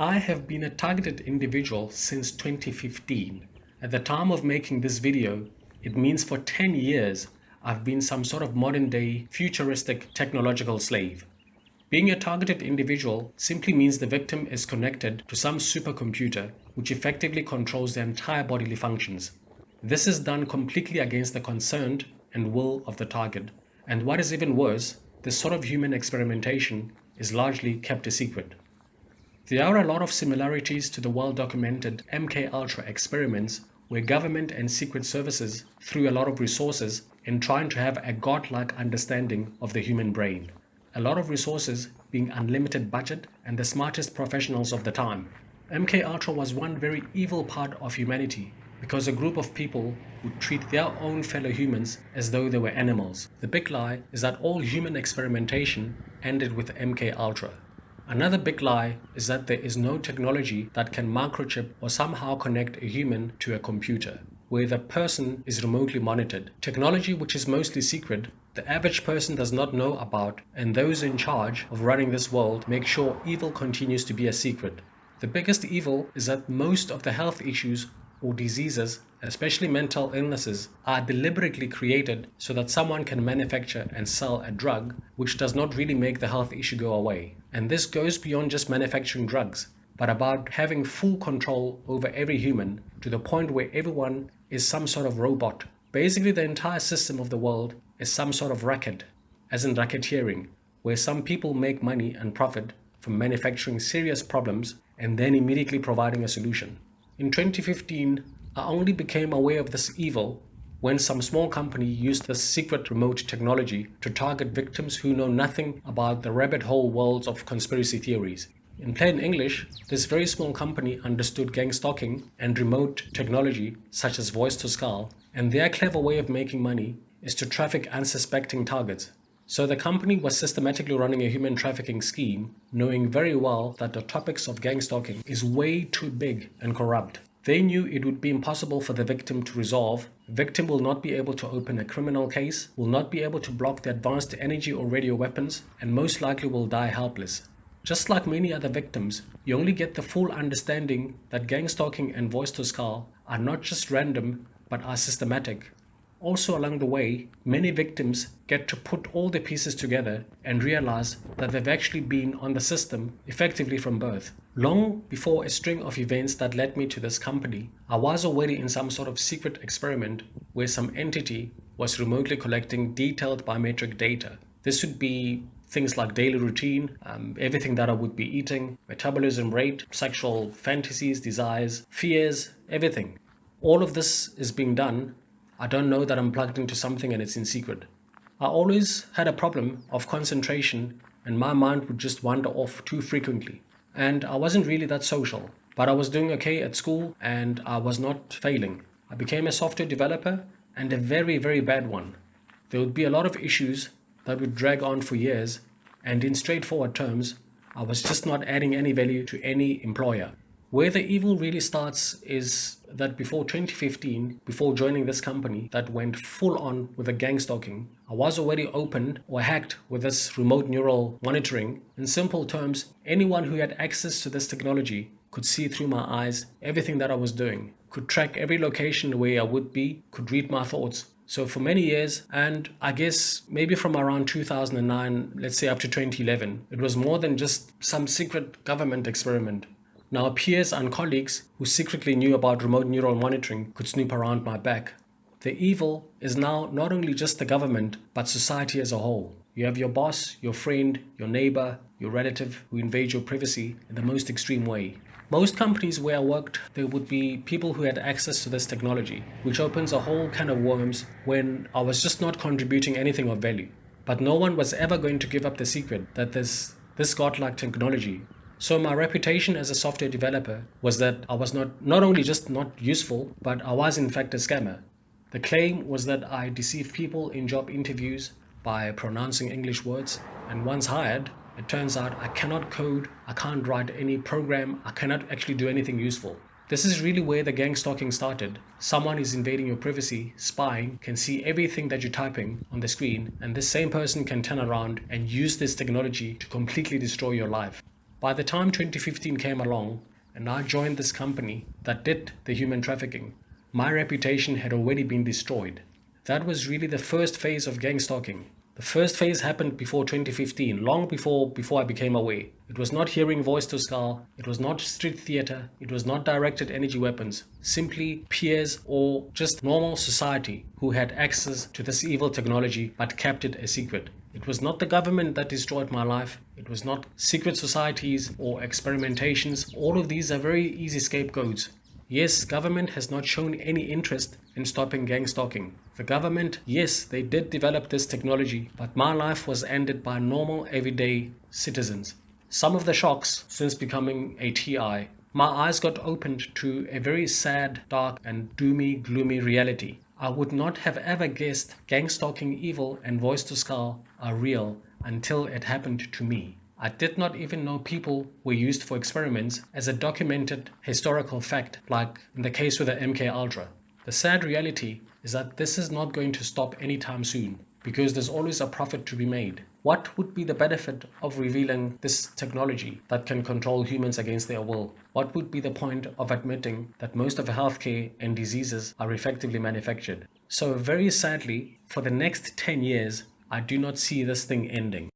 I have been a targeted individual since 2015. At the time of making this video, it means for 10 years I've been some sort of modern day futuristic technological slave. Being a targeted individual simply means the victim is connected to some supercomputer which effectively controls their entire bodily functions. This is done completely against the consent and will of the target. And what is even worse, this sort of human experimentation is largely kept a secret. There are a lot of similarities to the well-documented MK Ultra experiments where government and secret services threw a lot of resources in trying to have a godlike understanding of the human brain. A lot of resources being unlimited budget and the smartest professionals of the time. MK Ultra was one very evil part of humanity because a group of people would treat their own fellow humans as though they were animals. The big lie is that all human experimentation ended with MK Ultra. Another big lie is that there is no technology that can microchip or somehow connect a human to a computer, where the person is remotely monitored. Technology which is mostly secret, the average person does not know about, and those in charge of running this world make sure evil continues to be a secret. The biggest evil is that most of the health issues or diseases, especially mental illnesses, are deliberately created so that someone can manufacture and sell a drug which does not really make the health issue go away. And this goes beyond just manufacturing drugs, but about having full control over every human to the point where everyone is some sort of robot. Basically, the entire system of the world is some sort of racket, as in racketeering, where some people make money and profit from manufacturing serious problems and then immediately providing a solution. In 2015, I only became aware of this evil when some small company used this secret remote technology to target victims who know nothing about the rabbit hole worlds of conspiracy theories. In plain English, this very small company understood gangstalking and remote technology such as voice to skull, and their clever way of making money is to traffic unsuspecting targets. So the company was systematically running a human trafficking scheme, knowing very well that the topics of gangstalking is way too big and corrupt. They knew it would be impossible for the victim to resolve. The victim will not be able to open a criminal case, will not be able to block the advanced energy or radio weapons, and most likely will die helpless. Just like many other victims, you only get the full understanding that gangstalking and voice to skull are not just random, but are systematic. Also along the way, many victims get to put all the pieces together and realize that they've actually been on the system effectively from birth. Long before a string of events that led me to this company, I was already in some sort of secret experiment where some entity was remotely collecting detailed biometric data. This would be things like daily routine, everything that I would be eating, metabolism rate, sexual fantasies, desires, fears, everything. All of this is being done. I don't know that I'm plugged into something and it's in secret. I always had a problem of concentration and my mind would just wander off too frequently. And I wasn't really that social, but I was doing okay at school and I was not failing. I became a software developer and a very, very bad one. There would be a lot of issues that would drag on for years, and in straightforward terms, I was just not adding any value to any employer. Where the evil really starts is that before 2015, before joining this company that went full on with the gangstalking, I was already opened or hacked with this remote neural monitoring. In simple terms, anyone who had access to this technology could see through my eyes everything that I was doing, could track every location where I would be, could read my thoughts. So for many years, and I guess maybe from around 2009, let's say up to 2011, it was more than just some secret government experiment. Now peers and colleagues who secretly knew about remote neural monitoring could snoop around my back. The evil is now not only just the government, but society as a whole. You have your boss, your friend, your neighbor, your relative who invade your privacy in the most extreme way. Most companies where I worked, there would be people who had access to this technology, which opens a whole can of worms when I was just not contributing anything of value. But no one was ever going to give up the secret that this godlike technology. So my reputation as a software developer was that I was not only just not useful, but I was in fact a scammer. The claim was that I deceived people in job interviews by pronouncing English words, and once hired, it turns out I cannot code, I can't write any program, I cannot actually do anything useful. This is really where the gangstalking started. Someone is invading your privacy, spying, can see everything that you're typing on the screen, and this same person can turn around and use this technology to completely destroy your life. By the time 2015 came along and I joined this company that did the human trafficking, my reputation had already been destroyed. That was really the first phase of gangstalking. The first phase happened before 2015, long before I became aware. It was not hearing voice to skull, it was not street theater, it was not directed energy weapons, simply peers or just normal society who had access to this evil technology but kept it a secret. It was not the government that destroyed my life. It was not secret societies or experimentations. All of these are very easy scapegoats. Yes, government has not shown any interest in stopping gang stalking. The government, yes, they did develop this technology, but my life was ended by normal everyday citizens. Some of the shocks since becoming a TI, my eyes got opened to a very sad, dark and doomy, gloomy reality. I would not have ever guessed gang stalking evil and voice to skull are real until it happened to me. I did not even know people were used for experiments as a documented historical fact, like in the case with the MK Ultra. The sad reality is that this is not going to stop anytime soon, because there's always a profit to be made. What would be the benefit of revealing this technology that can control humans against their will? What would be the point of admitting that most of healthcare and diseases are effectively manufactured? So very sadly, for the next 10 years, I do not see this thing ending.